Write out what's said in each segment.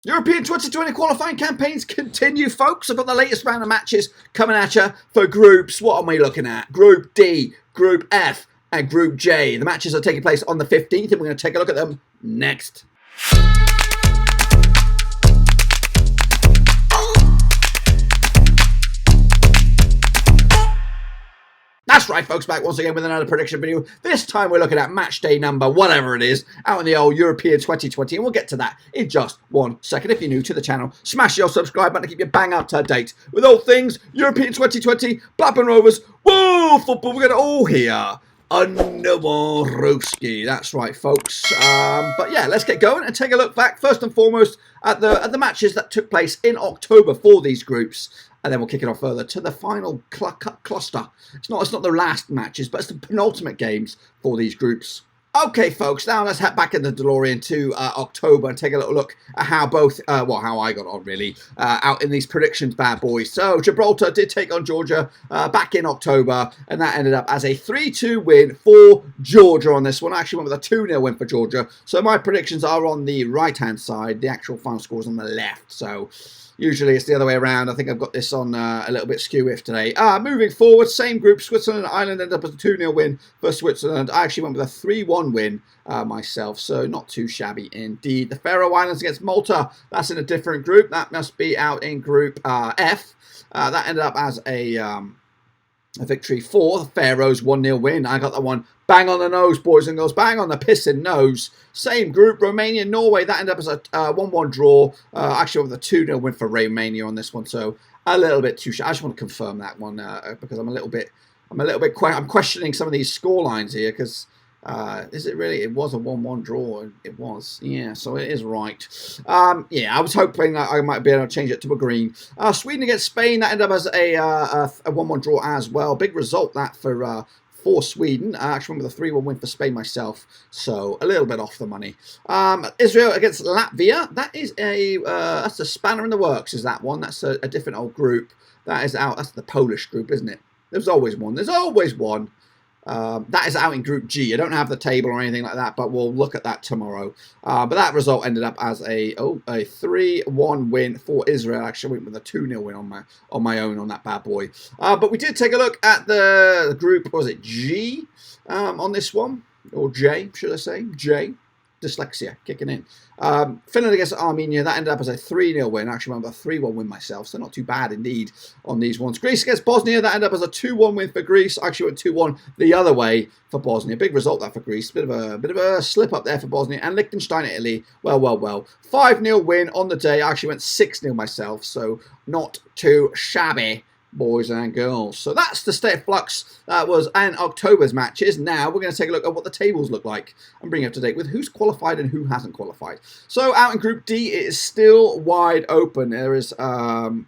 European 2020 qualifying campaigns continue, folks. I've got the latest round of matches coming at you for groups. What are we looking at? Group D, Group F, and Group J. The matches are taking place on the 15th, and we're going to take a look at them next. That's right, folks, back once again with another prediction video. This time we're looking at match day number, whatever it is, out in the old European 2020, and we'll get to that in just 1 second. If you're new to the channel, smash your subscribe button to keep you bang up to date with all things European 2020, Blackburn Rovers, whoa, football, we're going to all hear Underwaroski. That's right, folks. But yeah, let's get going and take a look back, first and foremost, at the matches that took place in October for these groups. And then we'll kick it off further to the final cluster. It's not the last matches, but it's the penultimate games for these groups. Okay, folks, now let's head back in the DeLorean to October and take a little look at how both, how I got on, really, out in these predictions, bad boys. So, Gibraltar did take on Georgia back in October, and that ended up as a 3-2 win for Georgia on this one. I actually went with a 2-0 win for Georgia. So, my predictions are on the right-hand side. The actual final score is on the left. So, usually it's the other way around. I think I've got this on a little bit skew-if today. Moving forward, same group, Switzerland and Ireland ended up as a 2-0 win for Switzerland. I actually went with a 3-1 win myself, so not too shabby indeed. The Faroe Islands against Malta, that's in a different group. That must be out in Group F. That ended up as a victory for the Faroes, 1-0 win. I got that one bang on the nose, boys and girls, bang on the pissing nose. Same group, Romania, Norway, that ended up as a 1-1 draw. Actually, with a 2-0 win for Romania on this one, so a little bit too. I just want to confirm that one because I'm questioning some of these score lines here because. Is it really? It was a 1-1 draw. It was, yeah. So it is right. Yeah, I was hoping that I might be able to change it to a green. Sweden against Spain, that ended up as a 1-1 draw as well. Big result that for Sweden. I actually went with a 3-1 win for Spain myself, so a little bit off the money. Israel against Latvia. That is that's a spanner in the works. Is that one? That's a different old group. That is out. That's the Polish group, isn't it? There's always one. There's always one. That is out in Group G. I don't have the table or anything like that, but we'll look at that tomorrow. But that result ended up as a 3-1 win for Israel. Actually, I went with a 2-0 win on my own on that bad boy. But we did take a look at the group. Was it G on this one, or J? Should I say J? Dyslexia kicking in. Finland against Armenia, that ended up as a 3-0 win. Actually, went with a 3-1 win myself, so not too bad indeed on these ones. Greece against Bosnia, that ended up as a 2-1 win for Greece. Actually, went 2-1 the other way for Bosnia. Big result that for Greece. Bit of a slip up there for Bosnia. And Liechtenstein, Italy. Well. 5-0 win on the day. I actually went 6-0 myself, so not too shabby, boys and girls. So that's the state of flux that was in October's matches. Now we're going to take a look at what the tables look like and bring you up to date with who's qualified and who hasn't qualified. So out in Group D, it is still wide open. There is how many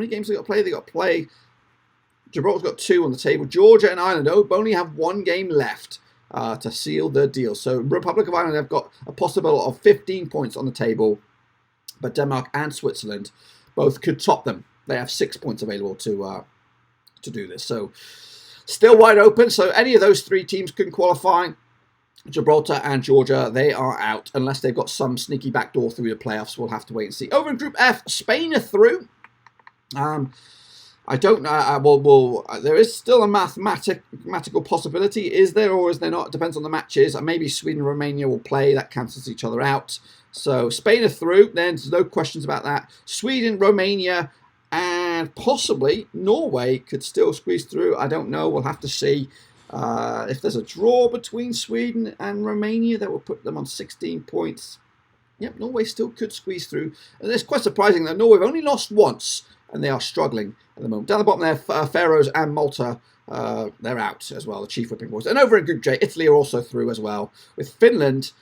games they got to play? They got to play. Gibraltar's got 2 on the table. Georgia and Ireland only have 1 game left to seal the deal. So Republic of Ireland have got a possible of 15 points on the table, but Denmark and Switzerland both could top them. They have 6 points available to do this. So still wide open. So any of those 3 teams can qualify. Gibraltar and Georgia, they are out unless they've got some sneaky backdoor through the playoffs. We'll have to wait and see. Over in Group F, Spain are through. I don't know. There is still a mathematical possibility. Is there or is there not? It depends on the matches. Maybe Sweden and Romania will play. That cancels each other out. So Spain are through. There's no questions about that. Sweden, Romania, and possibly Norway could still squeeze through. I don't know. We'll have to see. If there's a draw between Sweden and Romania, that will put them on 16 points. Yep, Norway still could squeeze through. And it's quite surprising that Norway have only lost once, and they are struggling at the moment. Down the bottom there, Faroes and Malta, they're out as well, the chief whipping boys. And over in Group J, Italy are also through as well, with Finland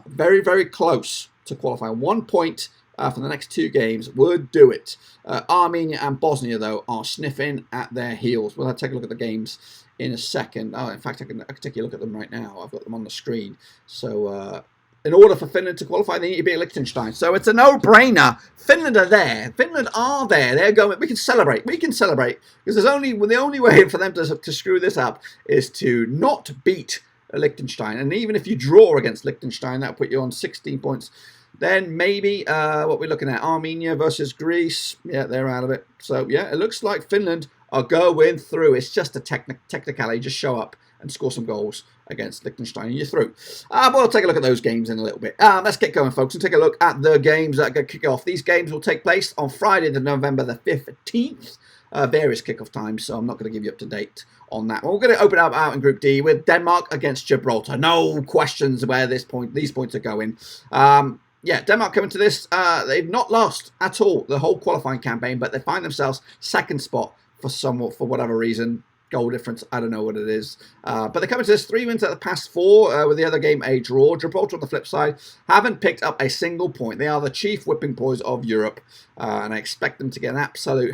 very, very close to qualifying. 1 point for the next 2 games would do it. Armenia and Bosnia, though, are sniffing at their heels. We'll take a look at the games in a second. Oh, in fact, I can take a look at them right now. I've got them on the screen. So in order for Finland to qualify, they need to beat Liechtenstein. So it's a no-brainer. Finland are there. Finland are there. They're going. We can celebrate. We can celebrate because the only way for them to screw this up is to not beat Liechtenstein. And even if you draw against Liechtenstein, that'll put you on 16 points. Then maybe what we're looking at, Armenia versus Greece. Yeah, they're out of it. So yeah, it looks like Finland are going through. It's just a technicality. Just show up and score some goals against Liechtenstein and you're through. We'll take a look at those games in a little bit. Let's get going, folks, and take a look at the games that are going to kick off. These games will take place on Friday, November the 15th. Various kickoff times, so I'm not going to give you up to date on that. Well, we're going to open up out in Group D with Denmark against Gibraltar. No questions where these points are going. Yeah, Denmark coming to this. They've not lost at all the whole qualifying campaign, but they find themselves second spot for whatever reason. Goal difference, I don't know what it is. But they're coming to this 3 wins out of the past 4, with the other game a draw. Gibraltar, on the flip side, haven't picked up a single point. They are the chief whipping boys of Europe, and I expect them to get an absolute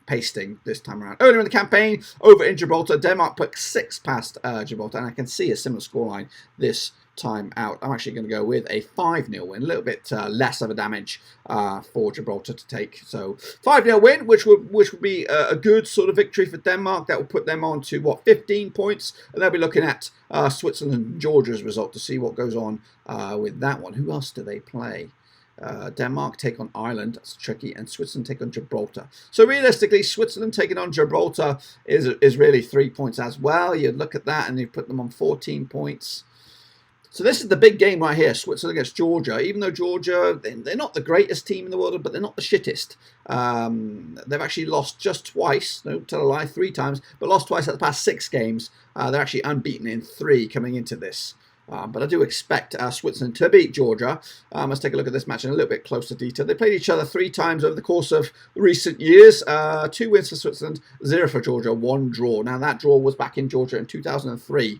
pasting this time around. Earlier in the campaign, over in Gibraltar, Denmark put 6 past Gibraltar, and I can see a similar scoreline this time out. I'm actually going to go with a 5-0 win, a little bit less of a damage for Gibraltar to take. So 5-0 win, which would be a good sort of victory for Denmark. That will put them on to, what, 15 points? And they'll be looking at Switzerland and Georgia's result to see what goes on with that one. Who else do they play? Denmark take on Ireland, that's tricky, and Switzerland take on Gibraltar. So realistically, Switzerland taking on Gibraltar is really 3 points as well. You look at that and you put them on 14 points. So this is the big game right here, Switzerland against Georgia. Even though Georgia, they're not the greatest team in the world, but they're not the shittest. They've actually lost just twice, no, tell a lie, 3 times, but lost twice at the past 6 games. They're actually unbeaten in 3 coming into this. But I do expect Switzerland to beat Georgia. Let's take a look at this match in a little bit closer detail. They played each other 3 times over the course of recent years. 2 wins for Switzerland, 0 for Georgia, 1 draw. Now that draw was back in Georgia in 2003.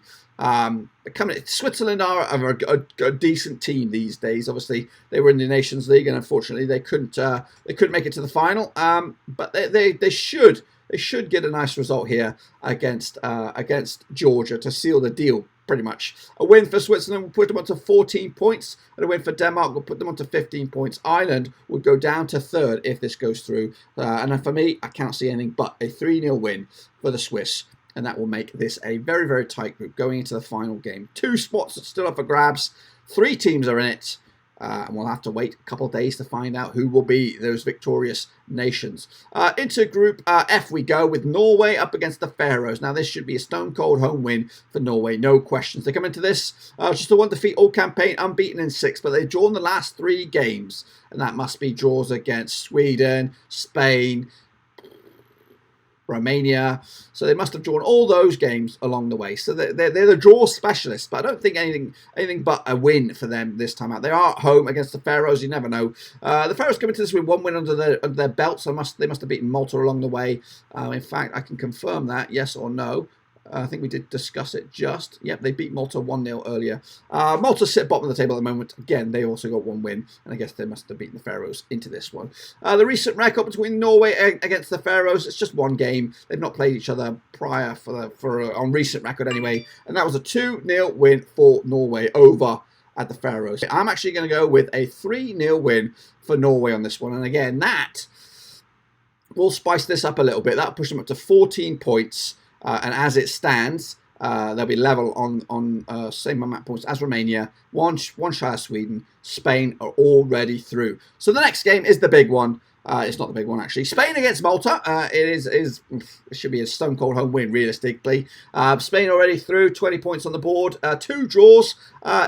Switzerland are a decent team these days. Obviously, they were in the Nations League, and unfortunately, they couldn't make it to the final. But they should get a nice result here against Georgia to seal the deal. Pretty much. A win for Switzerland will put them on to 14 points, and a win for Denmark will put them on to 15 points. Ireland would go down to 3rd if this goes through. And for me, I can't see anything but a 3-0 win for the Swiss. And that will make this a very, very tight group going into the final game. 2 spots are still up for grabs. 3 teams are in it. And we'll have to wait a couple of days to find out who will be those victorious nations. Into Group F we go with Norway up against the Faroes. Now this should be a stone-cold home win for Norway, no questions. They come into this just a 1 defeat all campaign, unbeaten in 6, but they've drawn the last 3 games. And that must be draws against Sweden, Spain, Romania, so they must have drawn all those games along the way. So they're the draw specialists, but I don't think anything but a win for them this time out. They are at home against the Faroes. You never know. The Faroes come into this with 1 win under their belt, so they must have beaten Malta along the way. In fact, I can confirm that, yes or no. I think we did discuss it just. Yep, they beat Malta 1-0 earlier. Malta sit bottom of the table at the moment. Again, they also got 1 win, and I guess they must have beaten the Faroes into this one. The recent record between Norway against the Faroes, it's just 1 game. They've not played each other prior on recent record anyway, and that was a 2-0 win for Norway over at the Faroes. I'm actually going to go with a 3-0 win for Norway on this one, and again, that will spice this up a little bit. That'll push them up to 14 points. And as it stands, they'll be level on same amount of points as Romania, one shy of Sweden. Spain are already through. So the next game is the big one. It's not the big one, actually. Spain against Malta. It should be a stone-cold home win, realistically. Spain already through, 20 points on the board. 2 draws.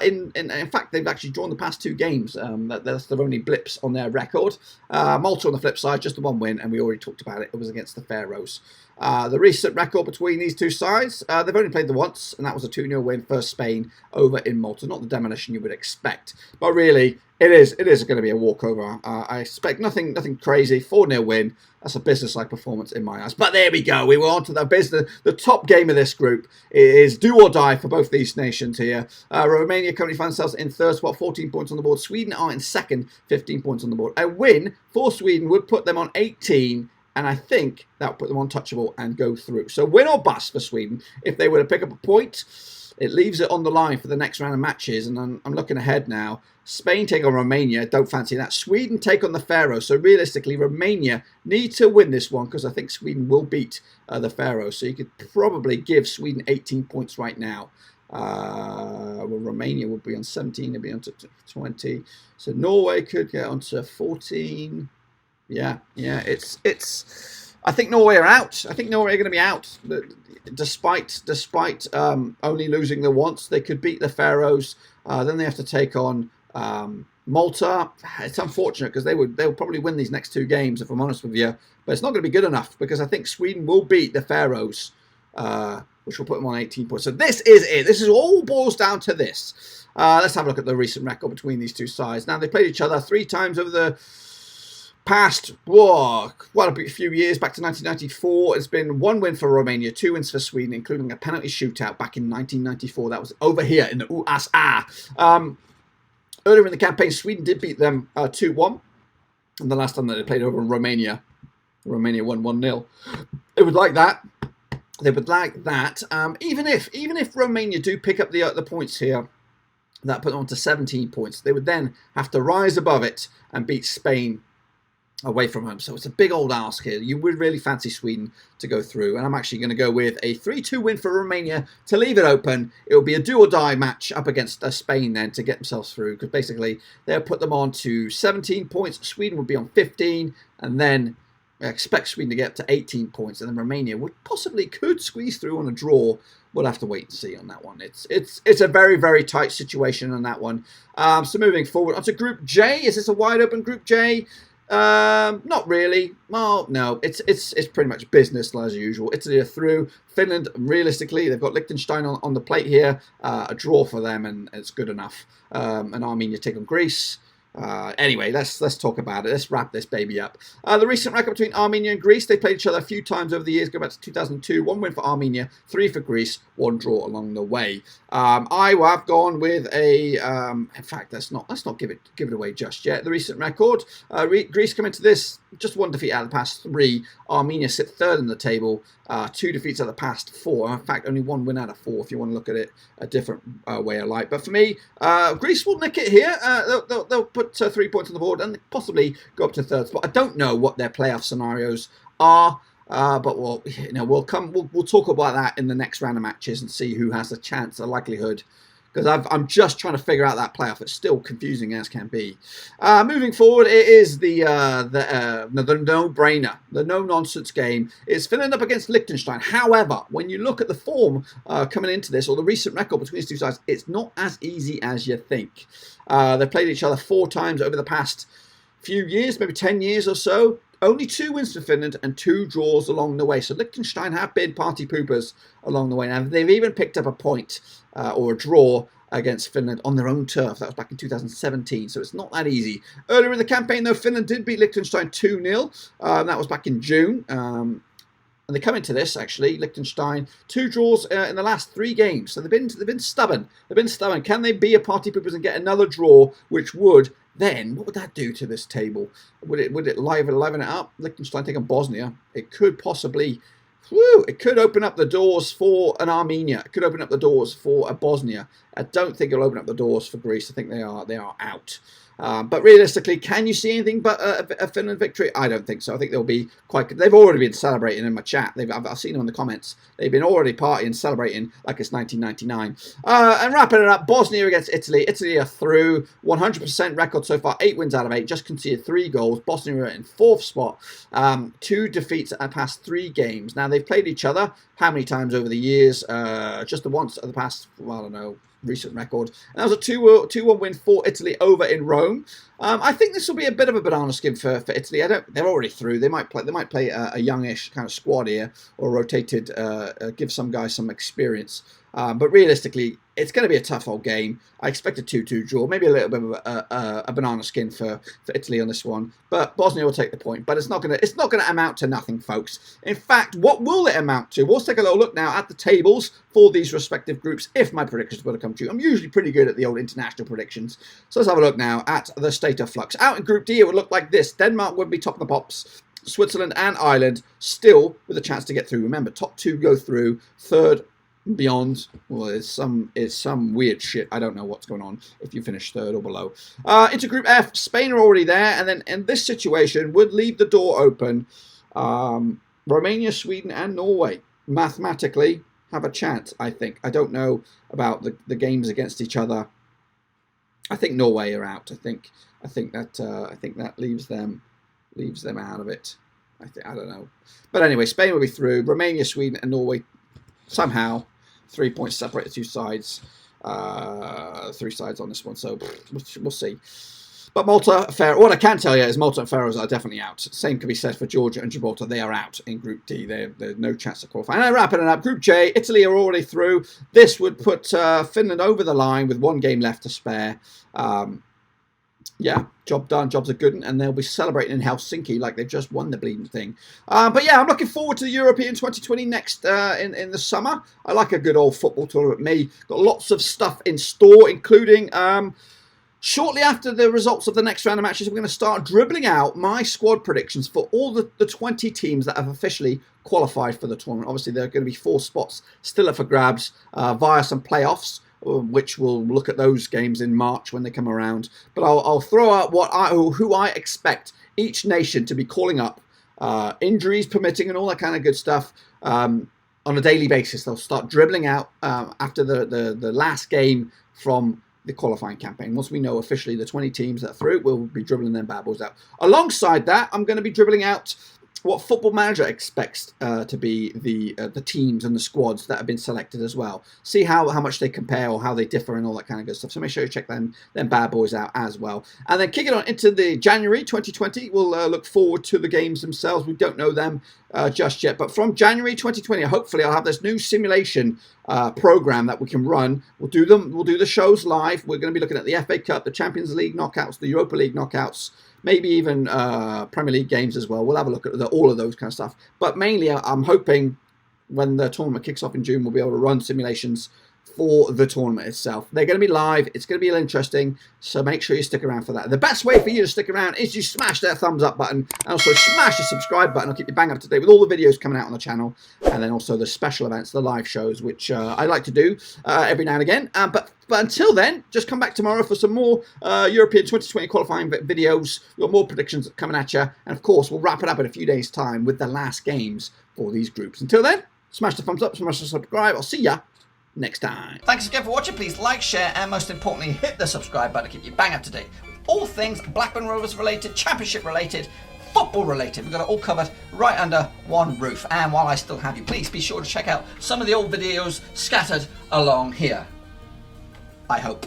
In fact, they've actually drawn the past 2 games. That's the only blips on their record. Malta on the flip side, just the 1 win, and we already talked about it. It was against the Faroes. The recent record between these 2 sides, they've only played the once, and that was a 2-0 win for Spain over in Malta. Not the demolition you would expect, but really, it is going to be a walkover. I expect nothing crazy. 4-0 win. That's a business-like performance in my eyes. But there we go. We were on to the top game of this group. It is do or die for both these nations here. Romania currently find themselves in 3rd spot, 14 points on the board. Sweden are in 2nd, 15 points on the board. A win for Sweden would put them on 18. And I think that would put them untouchable and go through. So win or bust for Sweden. If they were to pick up a point, it leaves it on the line for the next round of matches. And I'm looking ahead now. Spain take on Romania. Don't fancy that. Sweden take on the Faroes. So realistically, Romania need to win this one because I think Sweden will beat the Faroes. So you could probably give Sweden 18 points right now. Well, Romania would be on 17, they'd be on to 20. So Norway could get onto 14. Yeah, it's. I think Norway are out. I think Norway are going to be out. Despite only losing the once, they could beat the Faroes. Then they have to take on Malta. It's unfortunate because they'll probably win these next 2 games, if I'm honest with you. But it's not going to be good enough because I think Sweden will beat the Faroes, which will put them on 18 points. So this is it. This is all boils down to this. Let's have a look at the recent record between these 2 sides. Now, they played each other 3 times over the past, quite a few years, back to 1994. It's been 1 win for Romania, 2 wins for Sweden, including a penalty shootout back in 1994. That was over here in the USA. Earlier in the campaign, Sweden did beat them 2-1. And the last time that they played over in Romania won 1-0. It would like that. They would like that. Even if Romania do pick up the points here, that put them on to 17 points, they would then have to rise above it and beat Spain away from home. So it's a big old ask here. You would really fancy Sweden to go through. And I'm actually going to go with a 3-2 win for Romania to leave it open. It will be a do-or-die match up against Spain then to get themselves through. Because basically, they'll put them on to 17 points. Sweden would be on 15. And then I expect Sweden to get up to 18 points. And then Romania could squeeze through on a draw. We'll have to wait and see on that one. It's a very, very tight situation on that one. So moving forward onto Group J. Is this a wide open Group J? Not really. Well, no, it's pretty much business as usual. Italy are through. Finland, realistically, they've got Liechtenstein on the plate here. A draw for them, and it's good enough. And Armenia take on Greece. Anyway, let's talk about it. Let's wrap this baby up. The recent record between Armenia and Greece, they played each other a few times over the years, go back to 2002. 1 win for Armenia, 3 for Greece, 1 draw along the way. I have gone with a. In fact, let's not give it away just yet. The recent record, Greece come into this just 1 defeat out of the past 3. Armenia sit 3rd in the table. 2 defeats out of the past 4. In fact, only 1 win out of 4 if you want to look at it a different way of light. But for me, Greece will nick it here. They'll put 3 points on the board and possibly go up to 3rd spot. I don't know what their playoff scenarios are. But we'll talk about that in the next round of matches and see who has a chance, a likelihood. Because I'm just trying to figure out that playoff. It's still confusing as can be. Moving forward, it is the no-brainer, the no-nonsense game. It's Finland up against Liechtenstein. However, when you look at the form coming into this, or the recent record between these 2 sides, it's not as easy as you think. They've played each other 4 times over the past few years, maybe 10 years or so. Only 2 wins for Finland and 2 draws along the way. So Liechtenstein have been party poopers along the way. Now, they've even picked up a point or a draw against Finland on their own turf. That was back in 2017, so it's not that easy. Earlier in the campaign, though, Finland did beat Liechtenstein 2-0. That was back in June. And they come into this, actually, Liechtenstein, 2 draws in the last 3 games. So they've been stubborn. They've been stubborn. Can they be a party poopers and get another draw, which would... Then, what would that do to this table? Would it liven it up? Liechtenstein taking Bosnia. It could possibly, it could open up the doors for an Armenia. It could open up the doors for a Bosnia. I don't think it'll open up the doors for Greece. I think they are out. But realistically, can you see anything but a Finland victory? I don't think so. I think they'll be quite good. They've already been celebrating in my chat. I've seen them in the comments. They've been already partying, celebrating like it's 1999. And wrapping it up, Bosnia against Italy. Italy are through. 100% record so far. 8 wins out of 8. Just conceded 3 goals. Bosnia are in 4th spot. 2 defeats at the past 3 games. Now, they've played each other how many times over the years? Just the once at the past, well, I don't know, recent record. And that was a 2-1 win for Italy over in Rome. I think this will be a bit of a banana skin for Italy. They're already through. They might play a youngish kind of squad here, or rotated, give some guys some experience. But realistically, it's going to be a tough old game. I expect a 2-2 draw, maybe a little bit of a banana skin for Italy on this one. But Bosnia will take the point. But it's not going to amount to nothing, folks. In fact, what will it amount to? We'll take a little look now at the tables for these respective groups, if my predictions were to come true. I'm usually pretty good at the old international predictions. So let's have a look now at the state of flux. Out in Group D, it would look like this. Denmark would be top of the pops. Switzerland and Ireland still with a chance to get through. Remember, top 2 go through. 3rd beyond, well, it's some weird shit. I don't know what's going on if you finish 3rd or below. Into Group F, Spain are already there, and then in this situation would leave the door open. Romania, Sweden, and Norway. Mathematically, have a chance, I think. I don't know about the games against each other. I think Norway are out. I think that leaves them out of it. I don't know. But anyway, Spain will be through. Romania, Sweden, and Norway somehow 3 points separate the two sides. 3 sides on this one, so we'll see. But Malta, Faroe, what I can tell you is Malta and Faroes are definitely out. Same can be said for Georgia and Gibraltar. They are out in Group D. There's no chance of qualifying. And wrapping it up, Group J, Italy are already through. This would put Finland over the line with 1 game left to spare. Yeah, job done. Job's a good one. And they'll be celebrating in Helsinki like they've just won the bleeding thing. But yeah, I'm looking forward to the European 2020 next in the summer. I like a good old football tournament. Me, got lots of stuff in store, including... shortly after the results of the next round of matches, we're going to start dribbling out my squad predictions for all the 20 teams that have officially qualified for the tournament. Obviously, there are going to be 4 spots still up for grabs via some playoffs, which we'll look at those games in March when they come around. But I'll throw out who I expect each nation to be calling up, injuries permitting and all that kind of good stuff, on a daily basis. They'll start dribbling out after the last game from the qualifying campaign. Once we know officially the 20 teams that are through, we'll be dribbling them bad boys out. Alongside that, I'm going to be dribbling out what Football Manager expects to be the teams and the squads that have been selected as well. See how much they compare or how they differ and all that kind of good stuff. So make sure you check them bad boys out as well. And then kicking on into the January 2020, we'll look forward to the games themselves. We don't know them just yet. But from January 2020, hopefully I'll have this new simulation program that we can run. We'll do the shows live. We're going to be looking at the FA Cup, the Champions League knockouts, the Europa League knockouts, maybe even Premier League games as well. We'll have a look at all of those kind of stuff. But mainly, I'm hoping when the tournament kicks off in June, we'll be able to run simulations for the tournament itself. They're going to be live. It's going to be interesting, so make sure you stick around for that. The best way for you to stick around is you smash that thumbs up button and also smash the subscribe button. I'll keep you bang up to date with all the videos coming out on the channel, and then also the special events, the live shows, which I like to do every now and again. But until then, just come back tomorrow for some more European 2020 qualifying videos. We've got more predictions coming at you, and of course, we'll wrap it up in a few days' time with the last games for these groups. Until then, smash the thumbs up, smash the subscribe. I'll see ya next time. Thanks again for watching. Please like, share, and most importantly, hit the subscribe button to keep you bang up to date with all things Blackburn Rovers related, Championship related, football related. We've got it all covered right under one roof. And while I still have you, please be sure to check out some of the old videos scattered along here. I hope.